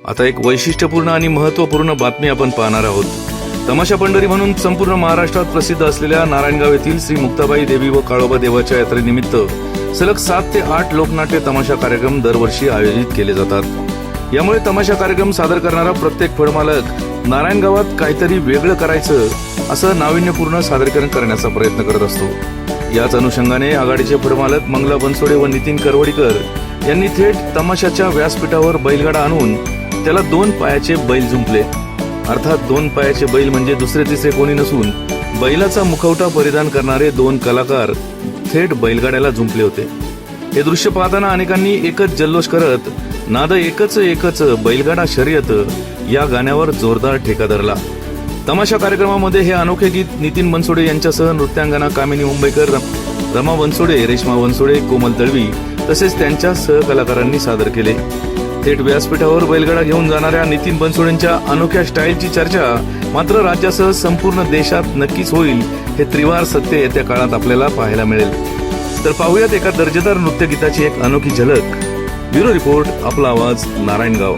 आता एक वैशिष्ट्यपूर्ण आणि महत्त्वपूर्ण बातमी आपण पाहणार आहोत. तमाशा पंढरी म्हणून संपूर्ण महाराष्ट्रात प्रसिद्ध असलेल्या नारायणगाव येथील श्री मुक्ताबाई देवी व काळोबा देवाच्या यात्रेनिमित्त सलग 7 ते 8 लोकनाट्य तमाशा कार्यक्रम दरवर्षी आयोजित केले जातात. यामुळे तमाशा कार्यक्रम सादर करणारा प्रत्येक फळमालक नारायणगावात काहीतरी वेगळं करायचं असं नाविन्यपूर्ण सादरीकरण करण्याचा प्रयत्न करत असतो. याच अनुषंगाने आघाडीचे फळमालक मंगला बनसोडे व नितीन करवडीकर यांनी थेट तमाशाच्या व्यासपीठावर बैलगाडा आणून त्याला 2 पायाचे बैल जुंपले. अर्थात 2 पायाचे बैल म्हणजे दुसरे तिसरे कोणी नसून बैलाचा मुखवटा परिधान करणारे 2 कलाकार थेट बैलगाड्याला जुंपले होते. हे दृश्य पाहताना अनेकांनी एकच जल्लोष करत नाद एकच बैलगाडा शर्यत या गाण्यावर जोरदार ठेका धरला. तमाशा कार्यक्रमामध्ये हे अनोखे गीत नितीन बनसोडे यांच्यासह नृत्यांगना कामिनी मुंबईकर, रमा बनसोडे, रेश्मा बनसोडे, कोमल तळवी तसेच त्यांच्या सहकलाकारांनी सादर केले. थेट व्यासपीठावर बैलगाडा घेऊन जाणाऱ्या नितीन बनसोडेंच्या अनोख्या स्टाईलची चर्चा मात्र राज्यासह संपूर्ण देशात नक्कीच होईल हे त्रिवार सत्य येत्या काळात आपल्याला पाहायला मिळेल. तर पाहूयात एका दर्जेदार नृत्यगीताची एक अनोखी झलक. ब्युरो रिपोर्ट, आपला आवाज, नारायणगाव.